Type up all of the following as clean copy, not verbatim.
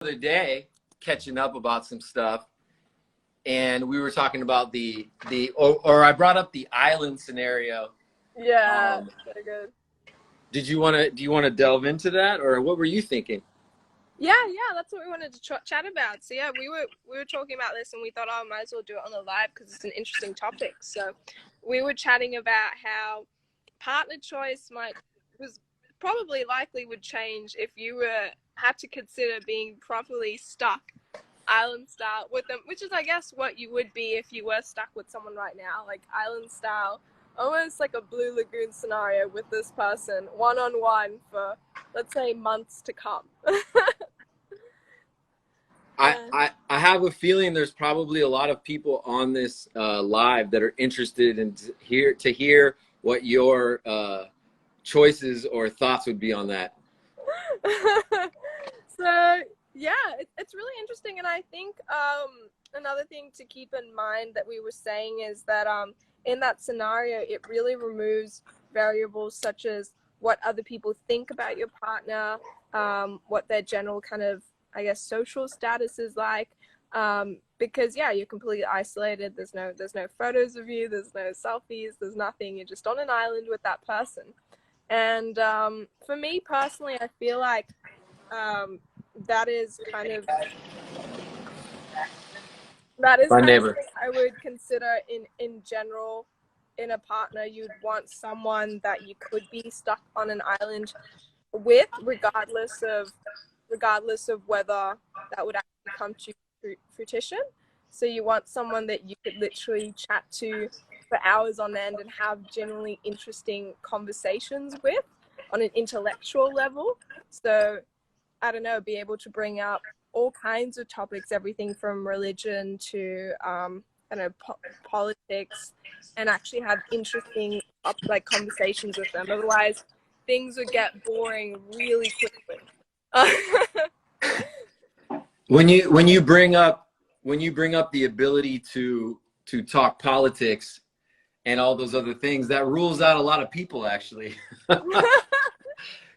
other day catching up about some stuff, and we were talking about or I brought up the island scenario. Yeah, very good. Do you want to delve into that, or what were you thinking? Yeah, that's what we wanted to chat about. So yeah, we were talking about this, and we thought, oh, might as well do it on the live because it's an interesting topic. So we were chatting about how partner choice was probably likely would change if you had to consider being properly stuck island style with them, which is, I guess, what you would be if you were stuck with someone right now, like island style, almost like a Blue Lagoon scenario with this person one-on-one for, let's say, months to come. I have a feeling there's probably a lot of people on this live that are interested in to hear what your choices or thoughts would be on that. So yeah, it's really interesting, and I think another thing to keep in mind that we were saying is that in that scenario, it really removes variables such as what other people think about your partner, what their general kind of, I guess, social status is like, because yeah, you're completely isolated. There's no photos of you. There's no selfies. There's nothing. You're just on an island with that person. And for me personally, I feel like that is My neighbor. something I would consider in general in a partner. You'd want someone that you could be stuck on an island with, regardless of whether that would actually come to fruition. So you want someone that you could literally chat to for hours on end and have genuinely interesting conversations with on an intellectual level. So I don't know, be able to bring up all kinds of topics, everything from religion to politics, and actually have interesting conversations with them. Otherwise, things would get boring really quickly. When you bring up the ability to talk politics and all those other things, that rules out a lot of people, actually.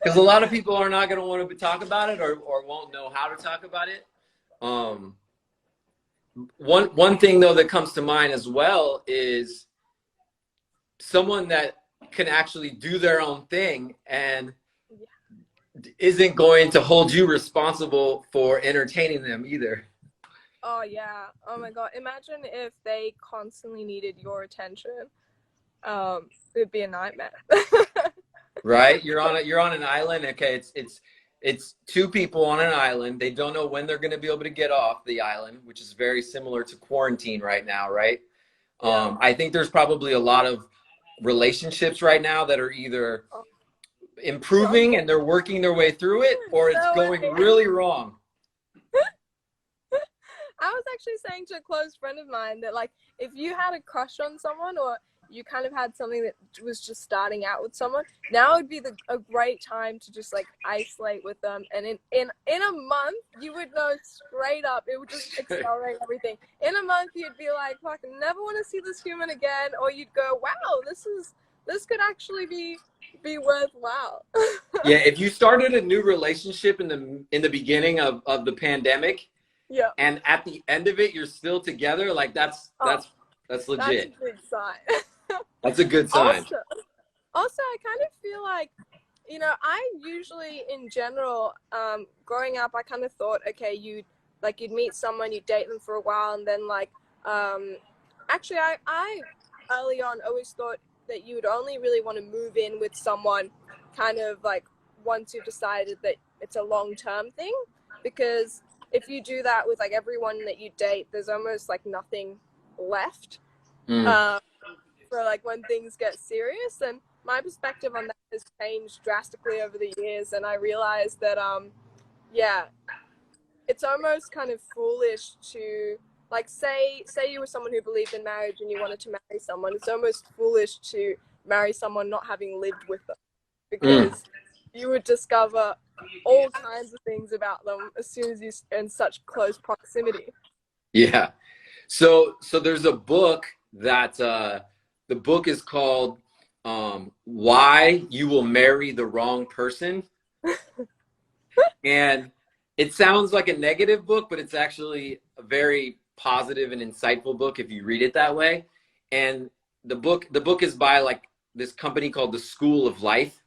Because a lot of people are not going to want to talk about it or won't know how to talk about it. One thing, though, that comes to mind as well is someone that can actually do their own thing and isn't going to hold you responsible for entertaining them either. Oh yeah. Oh my God. Imagine if they constantly needed your attention. It'd be a nightmare. Right? You're on an island. Okay, it's two people on an island. They don't know when they're going to be able to get off the island, which is very similar to quarantine right now, right? Yeah. I think there's probably a lot of relationships right now that are either improving and they're working their way through it, or it's going really wrong. I was actually saying to a close friend of mine that, like, if you had a crush on someone, or you kind of had something that was just starting out with someone, now would be a great time to just like isolate with them, and in a month you would know straight up, it would just accelerate everything. In a month you'd be like, fuck, I never want to see this human again, or you'd go, wow, this could actually be worthwhile. Yeah, if you started a new relationship in the beginning of the pandemic, yeah, and at the end of it you're still together, like that's legit. That's a good sign. That's a good sign. Also, I kind of feel like, you know, I usually, in general, growing up, I kind of thought, okay, you'd meet someone, you'd date them for a while, and then actually, I early on always thought that you would only really want to move in with someone kind of like once you've decided that it's a long-term thing, because if you do that with like everyone that you date, there's almost like nothing left. For like when things get serious. And my perspective on that has changed drastically over the years, and I realized that yeah, it's almost kind of foolish to like say you were someone who believed in marriage and you wanted to marry someone. It's almost foolish to marry someone not having lived with them, because you would discover all kinds of things about them as soon as you're in such close proximity. Yeah. So there's a book that the book is called Why You Will Marry the Wrong Person. And it sounds like a negative book, but it's actually a very positive and insightful book if you read it that way. And the book is by like this company called the School of Life.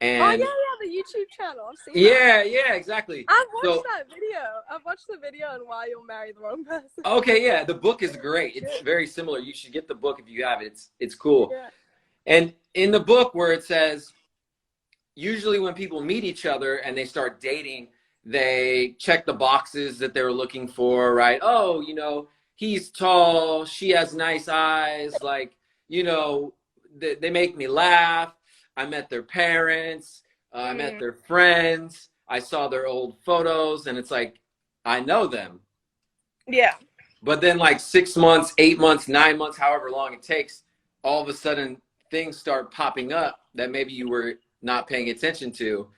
Oh yeah, And yeah, the YouTube channel. I've seen that. yeah, yeah, exactly. I've watched So that video. I've watched the video on why you'll marry the wrong person. okay, yeah, the book is great. It's very similar. You should get the book if you have it. It's cool. Yeah. And in the book where it says usually when people meet each other and they start dating, they check the boxes that they're looking for, right? Oh, he's tall, she has nice eyes, like, they make me laugh. I met their parents, I met their friends, I saw their old photos, and it's like, I know them. Yeah. But then, like 6 months, 8 months, 9 months, however long it takes, all of a sudden things start popping up that maybe you were not paying attention to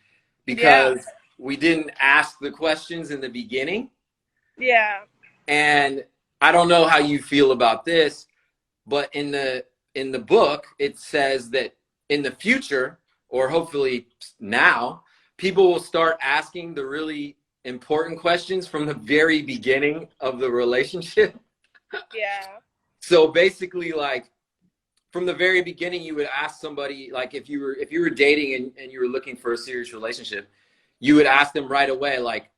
because we didn't ask the questions in the beginning. Yeah. And I don't know how you feel about this, but in the book it says that in the future, or hopefully now, people will start asking the really important questions from the very beginning of the relationship. Yeah. So basically, like, from the very beginning, you would ask somebody, like, if you were dating and you were looking for a serious relationship, you would ask them right away, like,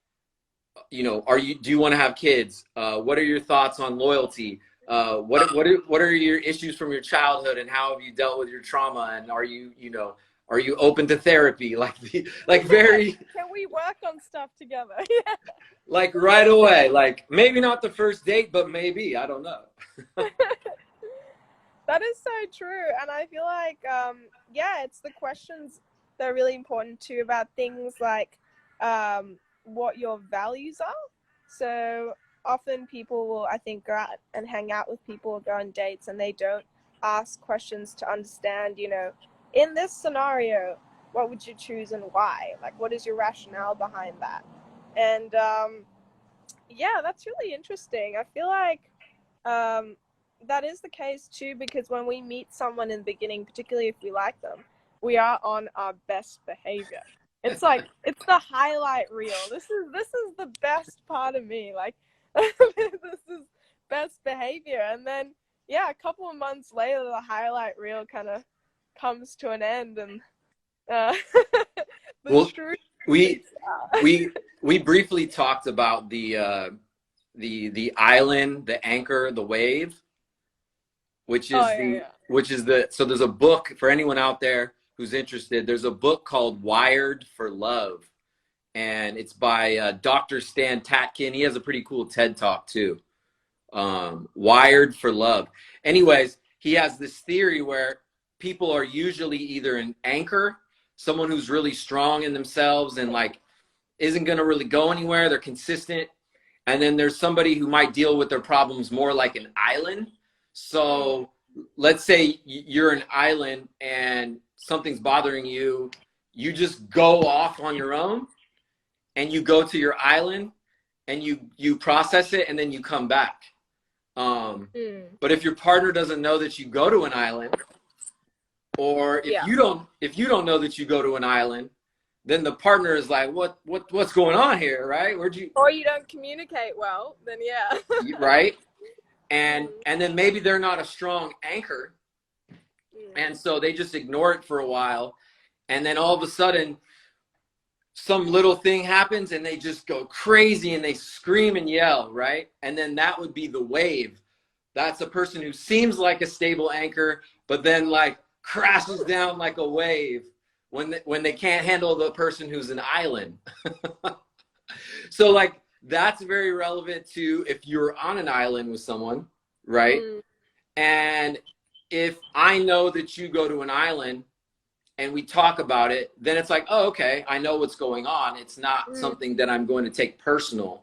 do you want to have kids? What are your thoughts on loyalty? What are your issues from your childhood, and how have you dealt with your trauma? And are you open to therapy? Like very, Can we work on stuff together? like right away, like maybe not the first date, but maybe, I don't know. That is so true. And I feel like, it's the questions that are really important too about things like what your values are. So often people will, I think, go out and hang out with people or go on dates and they don't ask questions to understand, in this scenario, what would you choose and why? Like, what is your rationale behind that? And that's really interesting. I feel like that is the case too, because when we meet someone in the beginning, particularly if we like them, we are on our best behavior. It's like, it's the highlight reel. This is the best part of me. Like, this is best behavior. And then, a couple of months later, the highlight reel kind of comes to an end, and the Well, truth. we briefly talked about the island, the anchor, the wave, which is so there's a book for anyone out there who's interested. There's a book called Wired for Love, and it's by Dr. Stan Tatkin. He has a pretty cool TED Talk too. Wired for Love. Anyways, he has this theory where people are usually either an anchor, someone who's really strong in themselves and like isn't going to really go anywhere. They're consistent. And then there's somebody who might deal with their problems more like an island. So let's say you're an island and something's bothering you. You just go off on your own and you go to your island and you process it and then you come back. But if your partner doesn't know that you go to an island, or if you don't know that you go to an island, then the partner is like, what's going on here, right? Or you don't communicate well, then right? And then maybe they're not a strong anchor, and so they just ignore it for a while, and then all of a sudden some little thing happens and they just go crazy and they scream and yell, right? And then that would be the wave. That's a person who seems like a stable anchor, but then like crashes down like a wave when they can't handle the person who's an island. So like that's very relevant to if you're on an island with someone, right? And if I know that you go to an island and we talk about it, then it's like, oh, okay, I know what's going on. It's not something that I'm going to take personal.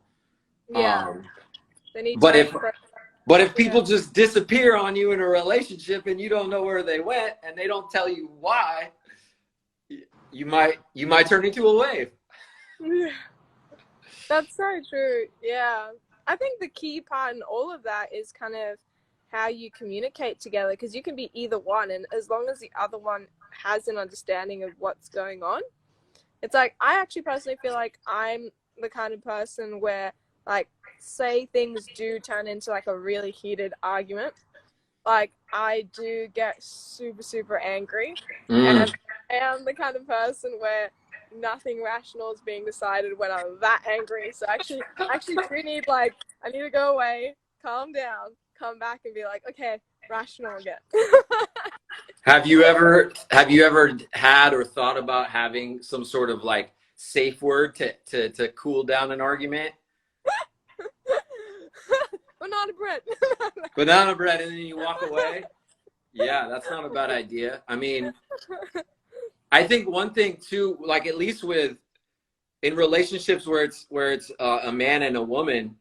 But if people just disappear on you in a relationship and you don't know where they went and they don't tell you why, you might turn into a wave. That's so true. Yeah. I think the key part in all of that is kind of how you communicate together, because you can be either one, and as long as the other one has an understanding of what's going on, it's like, I actually personally feel like I'm the kind of person where, like, say things do turn into like a really heated argument, like I do get super, super angry. And I am the kind of person where nothing rational is being decided when I'm that angry. So actually do need, like, I need to go away, calm down, come back and be like, okay, rational again. Have you ever had or thought about having some sort of like safe word to cool down an argument? Banana bread. Banana bread, and then you walk away. Yeah, that's not a bad idea. I mean, I think one thing too, like at least in relationships where it's a man and a woman,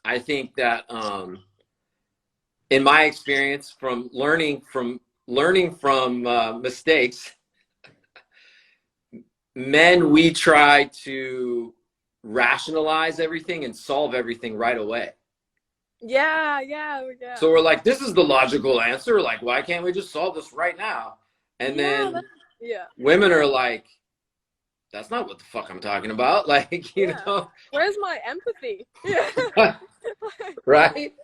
I think that in my experience from learning from mistakes, men, we try to rationalize everything and solve everything right away. Yeah. So we're like, this is the logical answer. Like, why can't we just solve this right now? And then women are like, that's not what the fuck I'm talking about. Like, you know, where's my empathy? Yeah. Right?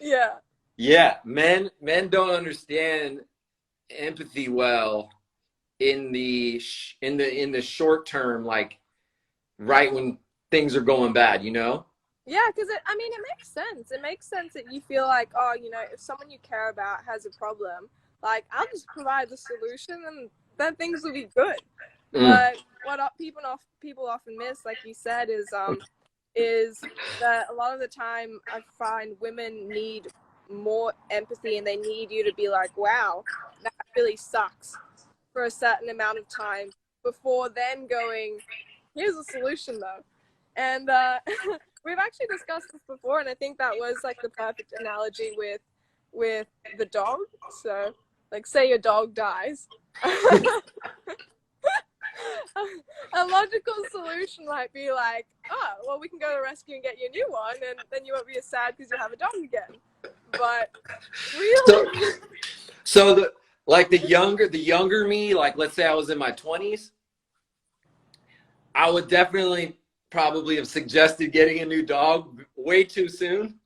Yeah. Yeah. Men don't understand empathy well in the short term, like right when things are going bad, you know? Yeah, because it makes sense. It makes sense that you feel like, oh, you know, if someone you care about has a problem, like, I'll just provide the solution and then things will be good. But what people often miss, like you said, is that a lot of the time I find women need more empathy and they need you to be like, wow, that really sucks, for a certain amount of time before then going, here's a solution though. And we've actually discussed this before, and I think that was like the perfect analogy with the dog. So, like, say your dog dies. A logical solution might be like, oh, well, we can go to rescue and get you a new one, and then you won't be as sad because you'll have a dog again. But really, so the younger me, like let's say I was in my 20s, I would definitely probably have suggested getting a new dog way too soon.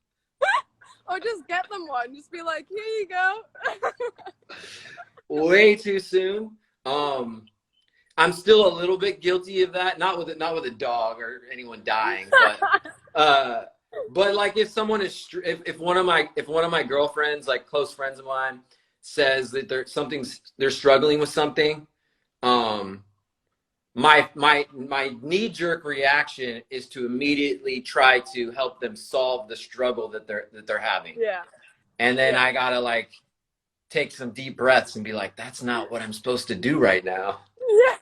Or just get them one. Just be like, here you go. Way too soon. I'm still a little bit guilty of that. Not with a dog or anyone dying, but like if someone is if one of my girlfriends, like close friends of mine, says that they're struggling with something, my knee-jerk reaction is to immediately try to help them solve the struggle that they're having. Yeah. And then I gotta like take some deep breaths and be like, that's not what I'm supposed to do right now. Yeah.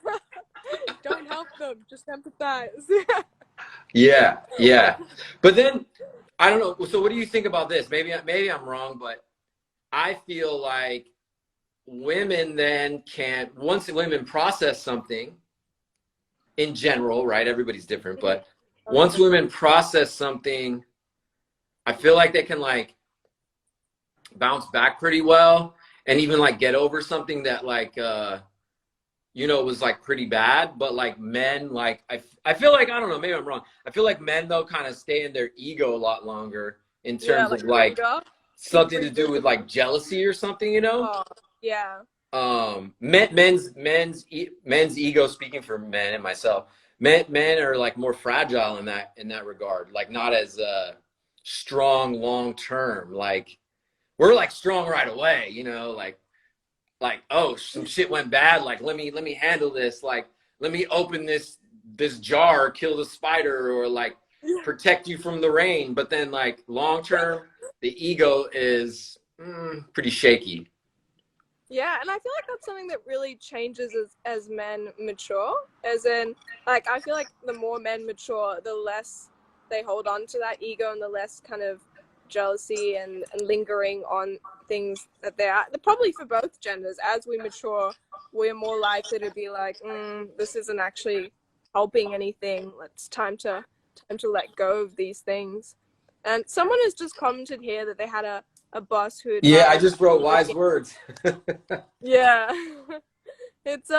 Don't help them, just empathize. Yeah. But then I don't know. So what do you think about this? Maybe I'm wrong, but I feel like women then can't, once women process something in general, right? Everybody's different, but once women process something, I feel like they can like bounce back pretty well and even like get over something that like, you know, was like pretty bad. But like men, like I feel like, I don't know, maybe I'm wrong. I feel like men though kind of stay in their ego a lot longer in terms of like something to do with like jealousy or something, you know? Oh, yeah. Men's ego, speaking for men and myself, men are like more fragile in that regard, like not as strong long term. Like we're like strong right away, you know, like oh, some shit went bad, like let me handle this, like let me open this jar, kill the spider, or like protect you from the rain. But then like long term, the ego is pretty shaky. Yeah, and I feel like that's something that really changes as men mature. As in, like, I feel like the more men mature, the less they hold on to that ego and the less kind of jealousy and lingering on things that they are. Probably for both genders, as we mature, we're more likely to be like, this isn't actually helping anything. It's time to let go of these things. And someone has just commented here that they had a boss who I just wrote wise words. Yeah. It's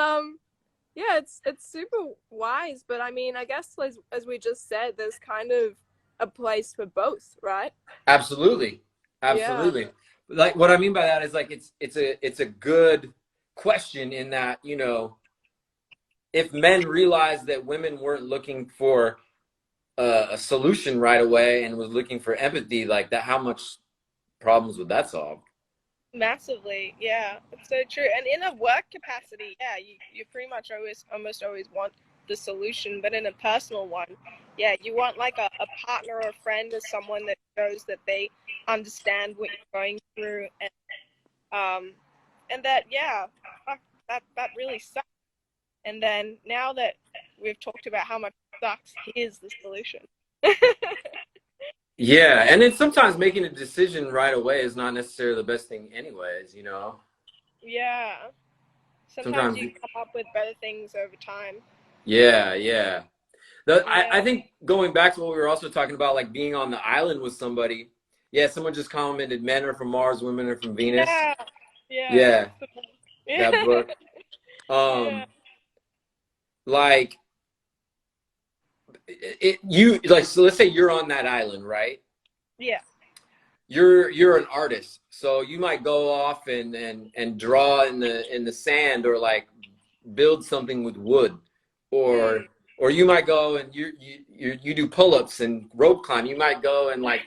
Yeah, it's super wise, but I mean, I guess as we just said, there's kind of a place for both, right? Absolutely. Yeah, Absolutely. Like what I mean by that is like it's a good question in that, you know, if men realized that women weren't looking for a solution right away and was looking for empathy, like that, how much problems would that solve? massively. Yeah, it's so true. And in a work capacity, yeah, you pretty much almost always want the solution, but in a personal one, yeah, you want like a partner or a friend or someone that shows that they understand what you're going through, um and that, yeah, fuck, that really sucks. And then now that we've talked about how much it sucks, here's the solution. Yeah, and then sometimes making a decision right away is not necessarily the best thing anyways, you know. Yeah, sometimes Sometimes you come up with better things over time. yeah, yeah. I Yeah, think going back to what we were also talking about, like being on the island with somebody. Yeah, someone just commented men are from Mars, women are from Venus. yeah, yeah, Yeah, that's the one. Yeah, that book. yeah, Um, like you like so let's say you're on that island, right? yeah. You're an artist, so you might go off and draw in the sand or like build something with wood, Mm, or you might go and you do pull-ups and rope climb. You might go and like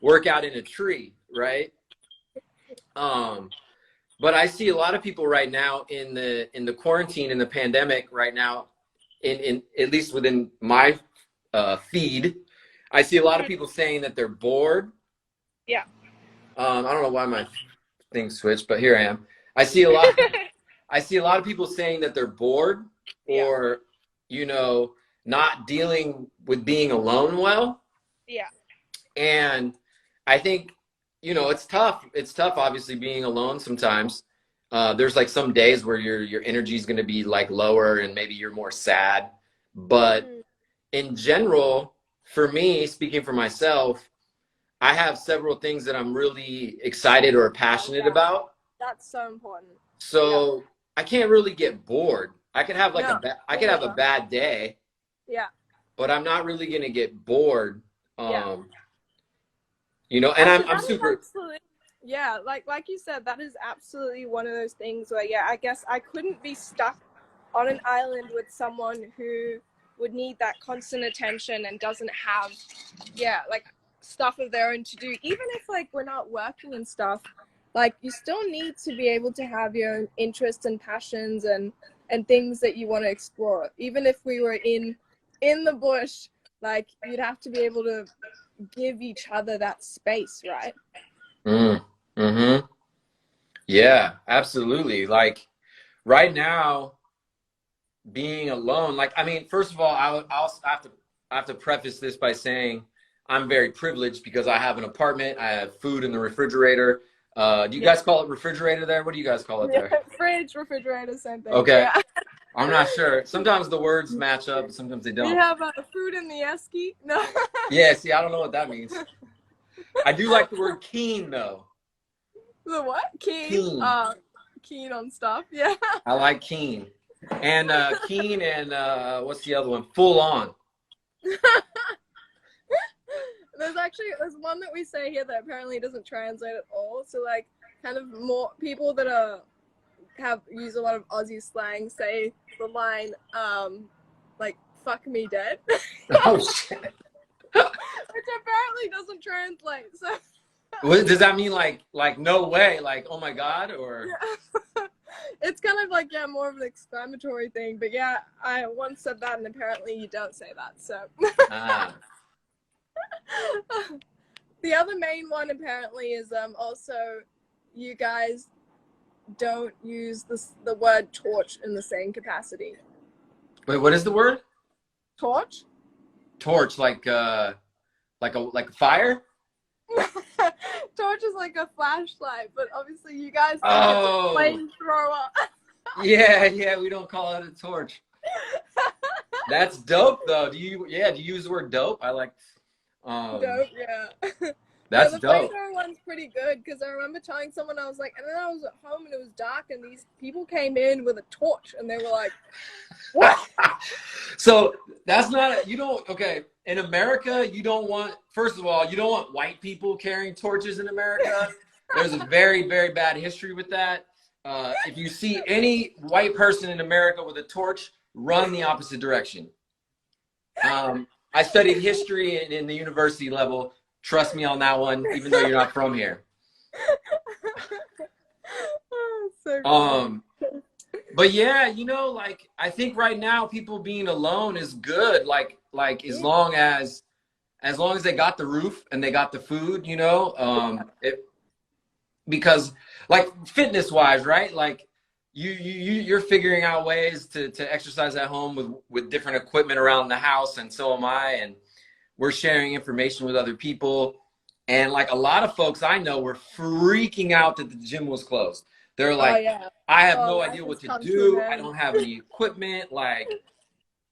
work out in a tree, right? Um, but I see a lot of people right now in the quarantine in the pandemic right now, in at least within my feed, I see a lot of mm, people saying that they're bored. yeah. I don't know why my thing switched, but here I am. I see a lot. I see a lot of people saying that they're bored Yeah, or, you know, not dealing with being alone well. yeah. And I think, you know, it's tough. It's tough, obviously, being alone sometimes. There's like some days where your energy is going to be like lower and maybe you're more sad. But Mm, in general, for me, speaking for myself, I have several things that I'm really excited or passionate yeah, about. that's so important. Yeah. So I can't really get bored. I could have like No, I me could have a neither. bad day, Yeah, but I'm not really gonna get bored. yeah. Um, you know, and Actually, I'm that is super. absolutely, yeah, like you said, that is absolutely one of those things where, yeah, I guess I couldn't be stuck on an island with someone who would need that constant attention and doesn't have, yeah, like stuff of their own to do. Even if like we're not working and stuff, like you still need to be able to have your own interests and passions and things that you want to explore. Even if we were in the bush, like you'd have to be able to give each other that space, right? Mm, mm-hmm. Yeah, absolutely. Like right now, being alone. Like I mean, first of all, I have to preface this by saying I'm very privileged because I have an apartment. I have food in the refrigerator. Do you Yeah. guys call it refrigerator there? What do you guys call it Yeah. there? Fridge, refrigerator, same thing. Okay. Yeah. I'm not sure. Sometimes the words match up, but sometimes they We don't. have food in the esky. No. Yeah, see, I don't know what that means. I do like the word keen though. The what? Keen. Keen. Keen on stuff. Yeah. I like keen. And keen and what's the other one? Full on. There's one that we say here that apparently doesn't translate at all. So like kind of more people that are have use a lot of Aussie slang say the line like fuck me dead. Oh shit. Which apparently doesn't translate. So What does that mean? Like no way? Like oh my god? Or yeah. It's kind of like, yeah, more of an exclamatory thing. But yeah, I once said that and apparently you don't say that. So ah. the other main one apparently is also you guys don't use the word torch in the same capacity. Wait, what is the word? Torch? Torch, like a fire? Torch is like a flashlight, but obviously you guys think it's a Oh, flamethrower. yeah, we don't call it a torch. That's dope though. Do you use the word dope? I like Dope, yeah. Yeah, That's the dope. flamethrower one's pretty good because I remember telling someone, I was like, and then I was at home and it was dark and these people came in with a torch and they were like, what? So that's not, you don't, okay. In America, you don't want, first of all, you don't want white people carrying torches in America. There's a very, very bad history with that. If you see any white person in America with a torch, run the opposite direction. I studied history in the university level. Trust me on that one, even though you're not from here. Oh, so funny. But yeah, you know, like I think right now people being alone is good. Like as long as they got the roof and they got the food, you know, because like fitness wise, right? Like you're figuring out ways to exercise at home with different equipment around the house, and so am I, and we're sharing information with other people. And like a lot of folks I know were freaking out that the gym was closed. They're like, Oh, yeah. I have Oh, no life idea has what to come to do. an I end. don't have any equipment. Like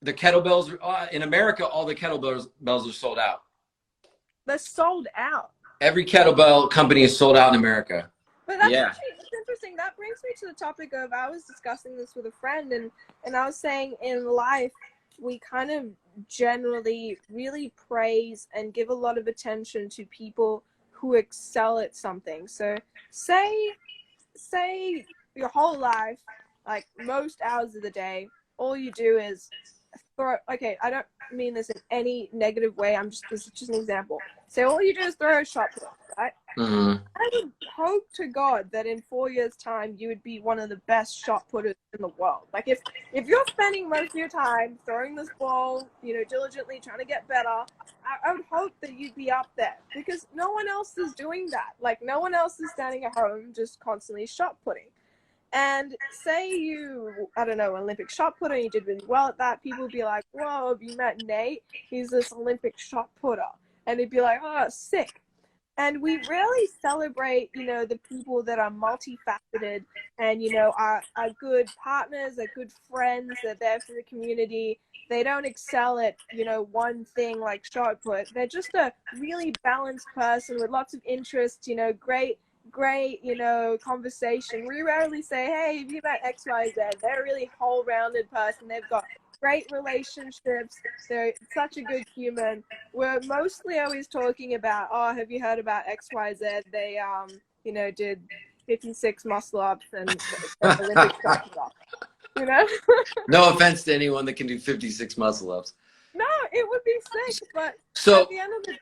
the kettlebells in America, all the kettlebells are sold out. They're sold out. Every kettlebell company is sold out in America. But that's Yeah. actually, it's interesting. That brings me to the topic of, I was discussing this with a friend and I was saying in life, we kind of generally really praise and give a lot of attention to people who excel at something. So say your whole life, like most hours of the day, all you do is throw, okay, I don't mean this in any negative way, this is just an example. Say all you do is throw a shot put, right? Mm-hmm. I would hope to God that in 4 years' time you would be one of the best shot putters in the world. Like if you're spending most of your time throwing this ball, you know, diligently trying to get better, I would hope that you'd be up there because no one else is doing that. Like no one else is standing at home just constantly shot putting. And say you, I don't know, Olympic shot putter, and you did really well at that, people would be like, whoa, have you met Nate? He's this Olympic shot putter. And he'd be like, oh, sick. And we rarely celebrate, you know, the people that are multifaceted and, you know, are good partners, are good friends, they're there for the community. They don't excel at, you know, one thing like shot put. They're just a really balanced person with lots of interests, you know, great, you know, conversation. We rarely say, hey, have you met XYZ? They're a really whole-rounded person. They've got great relationships. They're such a good human. We're mostly always talking about, oh, have you heard about XYZ? They, you know, did 56 muscle ups and Olympic shot put, you know? No offense to anyone that can do 56 muscle ups. No, it would be sick, but So at the end of the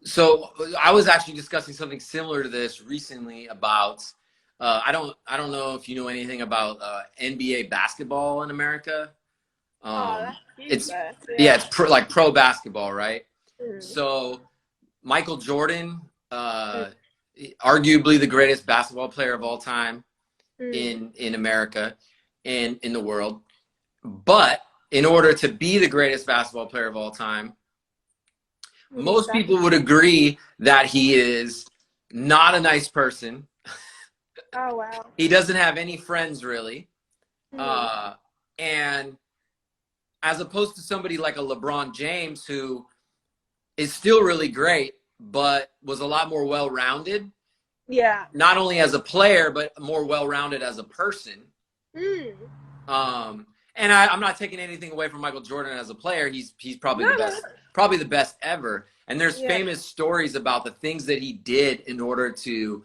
So I was actually discussing something similar to this recently about I don't know if you know anything about NBA basketball in America. that's It's yeah. it's like pro basketball, right? Mm. So Michael Jordan, arguably the greatest basketball player of all time in America and in the world. But in order to be the greatest basketball player of all time, most people would agree that he is not a nice person. Oh, wow. He doesn't have any friends really. And as opposed to somebody like a LeBron James, who is still really great, but was a lot more well-rounded. Yeah. Not only as a player, but more well-rounded as a person. And I'm not taking anything away from Michael Jordan as a player. He's probably the best, probably the best ever. And there's famous stories about the things that he did in order to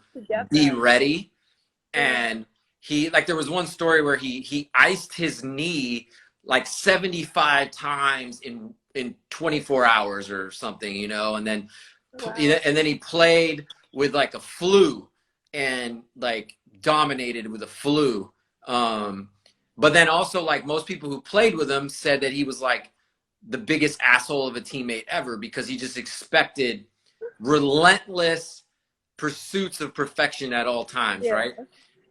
be ready. And he, like, there was one story where he iced his knee like 75 times in 24 hours or something, you know, and then he played with like a flu and like dominated with a flu. But then also, like, most people who played with him said that he was like the biggest asshole of a teammate ever because he just expected relentless pursuits of perfection at all times, right?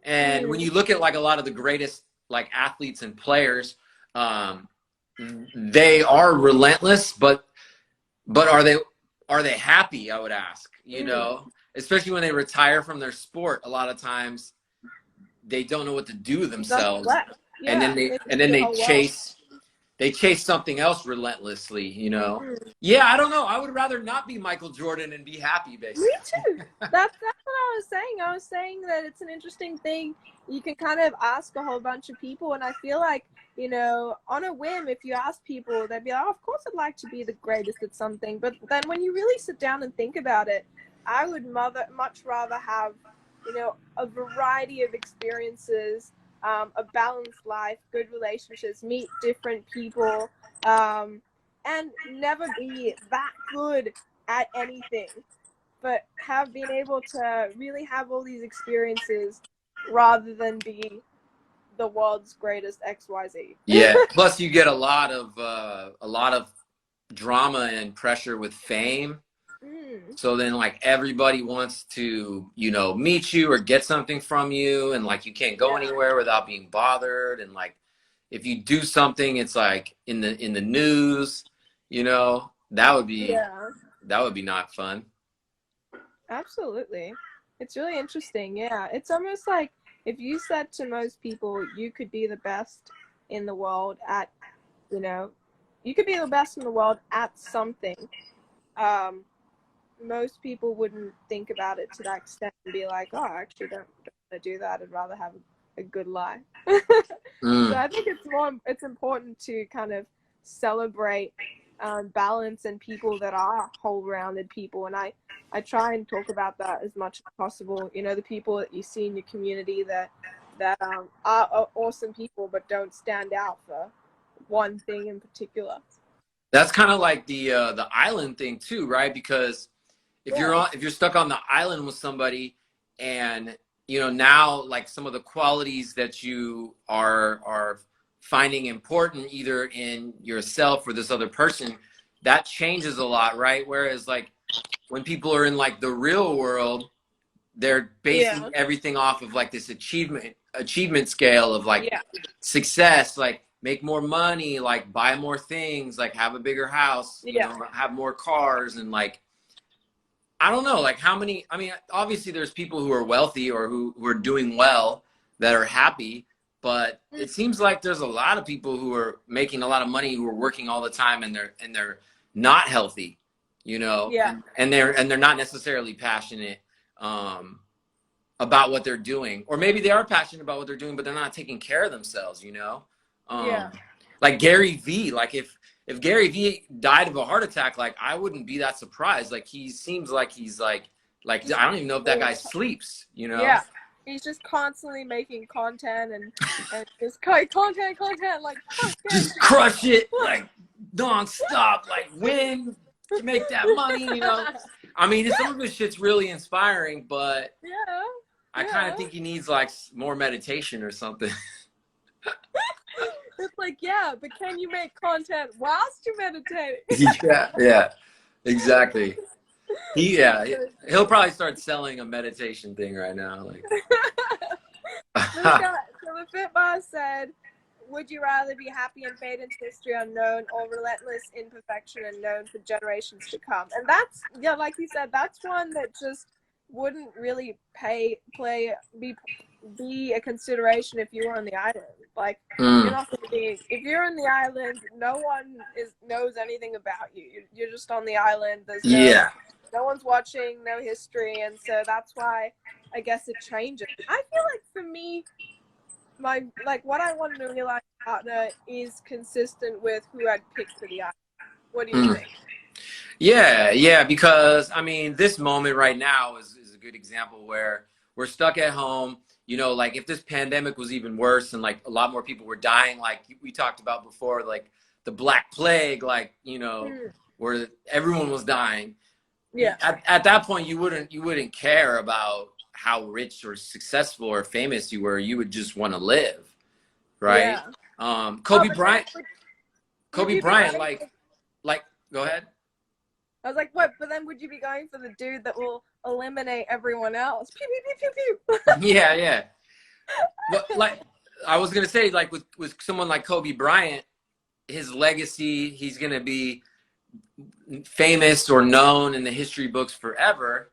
And when you look at like a lot of the greatest like athletes and players, they are relentless, but are they happy? I would ask, you know, especially when they retire from their sport. A lot of times they don't know what to do with themselves, and then they chase they chase something else relentlessly, you know? Mm. Yeah, I don't know. I would rather not be Michael Jordan and be happy, Me basically. too. That's what I was saying. I was saying that it's an interesting thing. You can kind of ask a whole bunch of people, and I feel like, you know, on a whim, if you ask people, they'd be like, oh, of course I'd like to be the greatest at something. But then when you really sit down and think about it, I would much rather have, you know, a variety of experiences, a balanced life, good relationships, meet different people, and never be that good at anything, but have been able to really have all these experiences rather than be the world's greatest XYZ. Yeah. Plus, you get a lot of drama and pressure with fame. Mm. So then, like, everybody wants to, you know, meet you or get something from you, and like you can't go Yeah. anywhere without being bothered. And like, if you do something, it's like in the news. You know, Yeah. that would be not fun. Absolutely. It's really interesting. Yeah. It's almost like if you said to most people you could be the best in the world at, you know, you could be the best in the world at something. Um, Most people wouldn't think about it to that extent and be like, oh, I actually don't want to do that. I'd rather have a good life. So Mm. I think it's important to kind of celebrate balance and people that are whole-rounded people. And I try and talk about that as much as possible. You know, the people that you see in your community that are awesome people but don't stand out for one thing in particular. That's kind of like the island thing too, right? Because Yeah. if you're stuck on the island with somebody, and you know, now like some of the qualities that you are finding important either in yourself or this other person, that changes a lot, right? Whereas like when people are in like the real world, they're basing Yeah. everything off of like this achievement scale of like Yeah. success, like make more money, like buy more things, like have a bigger house, you Yeah. know, have more cars. And like, I don't know, like how many, I mean, obviously there's people who are wealthy or who are doing well that are happy, but it seems like there's a lot of people who are making a lot of money who are working all the time, and they're not healthy, you know, Yeah. and they're not necessarily passionate um about what they're doing, or maybe they are passionate about what they're doing, but they're not taking care of themselves, you know. Yeah. um like Gary V, like if Gary V died of a heart attack, like I wouldn't be that surprised. Like he seems like he's like I don't even know if that guy sleeps, you know. Yeah. He's just constantly making content and just content, like Just content. crush it like non-stop, like win to make that money, you know. I mean, some of his shit's really inspiring, but Yeah. I kind of think he needs like more meditation or something. It's like, yeah, but can you make content whilst you meditate? Yeah, exactly. He'll probably start selling a meditation thing right now. Like, So the Fit Boss said, would you rather be happy and fade into history unknown, or relentless imperfection and known for generations to come? And that's, yeah, like you said, that's one that just wouldn't really be a consideration if you were on the island. Like, you're not going to be, if you're on the island, no one knows anything about you. You're just on the island. There's no one's watching, no history, and so that's why I guess it changes. I feel like for me, what I want in a real life partner is consistent with who I'd pick for the island. What do you think? Yeah, because I mean, this moment right now is a good example where we're stuck at home. You know, like if this pandemic was even worse and like a lot more people were dying, like we talked about before, like the Black Plague, like, you know, where everyone was dying. Yeah. At that point, you wouldn't care about how rich or successful or famous you were. You would just want to live, right? Yeah. Kobe Bryant, like, go ahead. I was like, what? But then would you be going for the dude that will eliminate everyone else? Pew, pew, pew, pew, pew. Yeah. But like I was gonna say, like with someone like Kobe Bryant, his legacy, he's gonna be famous or known in the history books forever.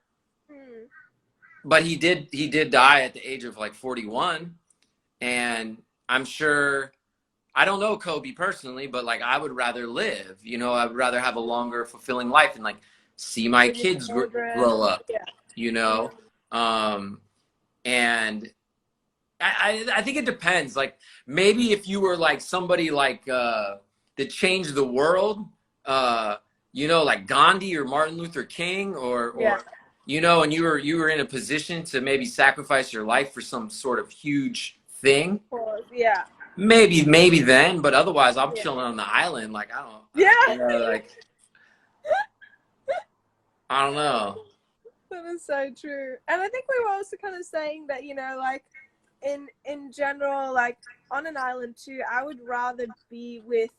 But he did die at the age of like 41, and I'm sure I don't know Kobe personally, but like I would rather live, you know, I would rather have a longer fulfilling life and like see my With your kids grow children. up, Yeah. you know? And I think it depends. Like maybe if you were like somebody like that changed the world, you know, like Gandhi or Martin Luther King Yeah. or you know, and you were in a position to maybe sacrifice your life for some sort of huge thing. Pause. Yeah. Maybe then, but otherwise I'm Yeah. chilling on the island. Like I don't, Yeah. you know, like I don't know. That is so true. And I think we were also kind of saying that, you know, like in general, like on an island too, I would rather be with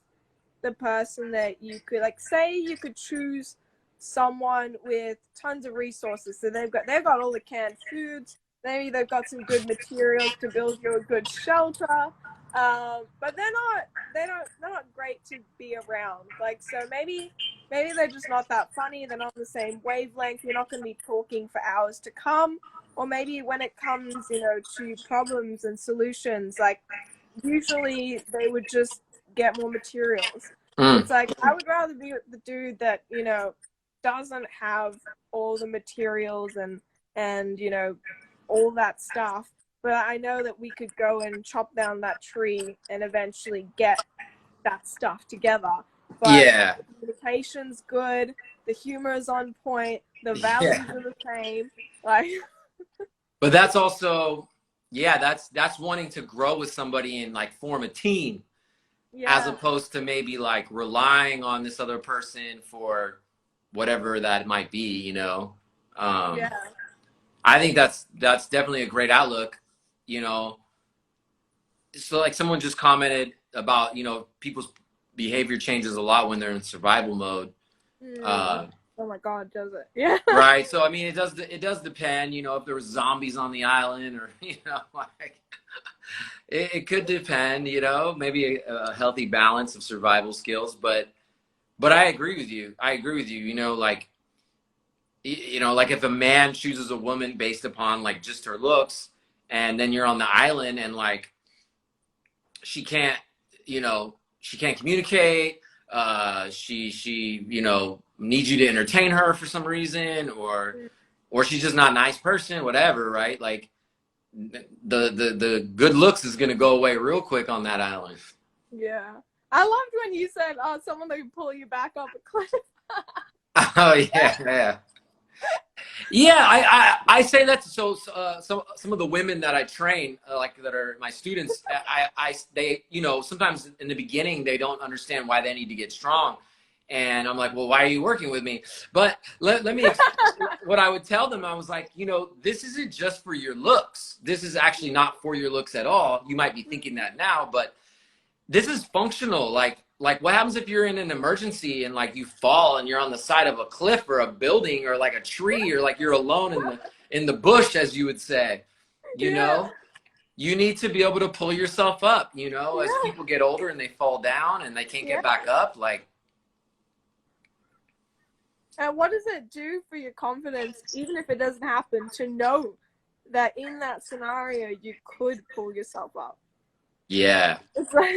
the person that you could, like, say you could choose someone with tons of resources. So they've got all the canned foods, maybe they've got some good materials to build you a good shelter. But they're not great to be around. Like, so maybe they're just not that funny, they're not on the same wavelength, you're not going to be talking for hours to come. Or maybe when it comes, you know, to problems and solutions, like usually they would just get more materials. Mm. It's like I would rather be with the dude that, you know, doesn't have all the materials and you know, all that stuff, but I know that we could go and chop down that tree and eventually get that stuff together. But Yeah, the communication's good, the humor is on point, the yeah. values are the same. Like, But that's also, yeah, that's wanting to grow with somebody and like form a team, as yeah, opposed to maybe like relying on this other person for whatever that might be, you know. yeah, I think that's definitely a great outlook, you know. So like someone just commented about, you know, people's behavior changes a lot when they're in survival mode. mm. Uh, Oh my God, does it? Yeah. right. So I mean, it does depend, you know, if there was zombies on the island or you know, like it could depend, you know, maybe a healthy balance of survival skills, but I agree with you. I agree with you. You know, like you know, like if a man chooses a woman based upon like just her looks, and then you're on the island and like she can't, you know, she can't communicate. She you know needs you to entertain her for some reason, or she's just not a nice person, whatever, right? Like the good looks is gonna go away real quick on that island. Yeah. I loved when you said, "Oh, someone that can pull you back up a cliff." Oh yeah, yeah. Yeah, I say that. So some of the women that I train, like that are my students, they, you know, sometimes in the beginning they don't understand why they need to get strong, and I'm like, well, why are you working with me? But let me what I would tell them, I was like, you know, this isn't just for your looks. This is actually not for your looks at all. You might be thinking that now, but this is functional. Like what happens if you're in an emergency and like you fall and you're on the side of a cliff or a building or like a tree or like you're alone in the bush, as you would say, you Yeah. know, you need to be able to pull yourself up, you know, as Yeah. people get older and they fall down and they can't Yeah. get back up, like And what does it do for your confidence, even if it doesn't happen, to know that in that scenario you could pull yourself up? yeah. It's like,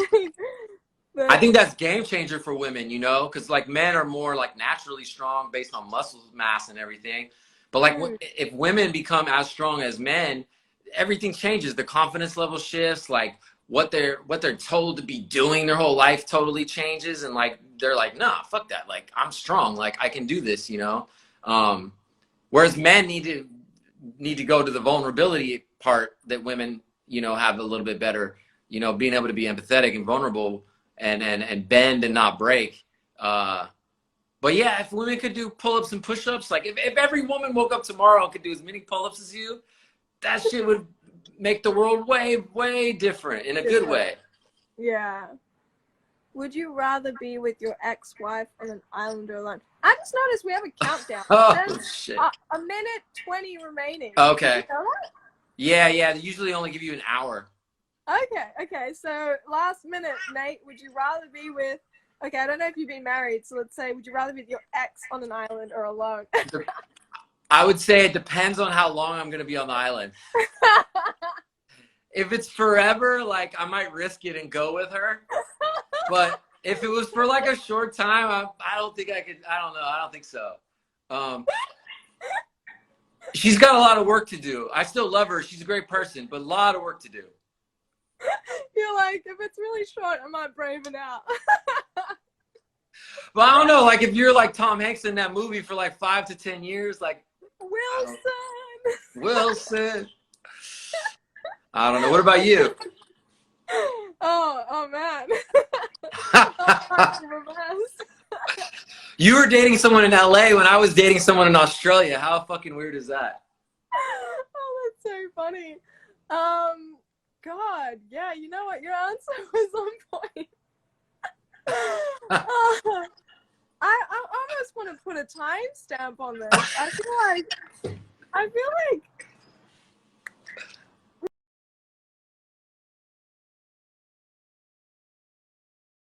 I the, think that's game changer for women, you know, because like men are more like naturally strong based on muscle mass and everything. But like if women become as strong as men, everything changes. The confidence level shifts. Like what they're told to be doing their whole life totally changes, and like they're like, nah, fuck that. Like I'm strong. Like I can do this, you know. Whereas men need to go to the vulnerability part that women, you know, have a little bit better. You know, being able to be empathetic and vulnerable and bend and not break. But yeah, if women could do pull-ups and push-ups, like if every woman woke up tomorrow and could do as many pull-ups as you, that shit would make the world way, way different in a good different. way. Yeah. Would you rather be with your ex-wife on an island or alone? I just noticed we have a countdown. Oh There's shit. a minute 20 remaining. Okay. Did you know that? Yeah. They usually only give you an hour. Okay. So last minute, Nate, would you rather be with, okay, I don't know if you've been married, so let's say, would you rather be with your ex on an island or alone? I would say it depends on how long I'm going to be on the island. if it's forever, like I might risk it and go with her. But if it was for like a short time, I don't think I could. I don't know. I don't think so. She's got a lot of work to do. I still love her. She's a great person, but a lot of work to do. You're like, if it's really short, I might brave it out. But I don't know. Like if you're like Tom Hanks in that movie for like 5 to 10 years, like Wilson. I don't know. What about you? Oh man. You were dating someone in LA when I was dating someone in Australia. How fucking weird is that? Oh, that's so funny. God, yeah, you know what? Your answer was on point. I almost want to put a timestamp on this. I feel like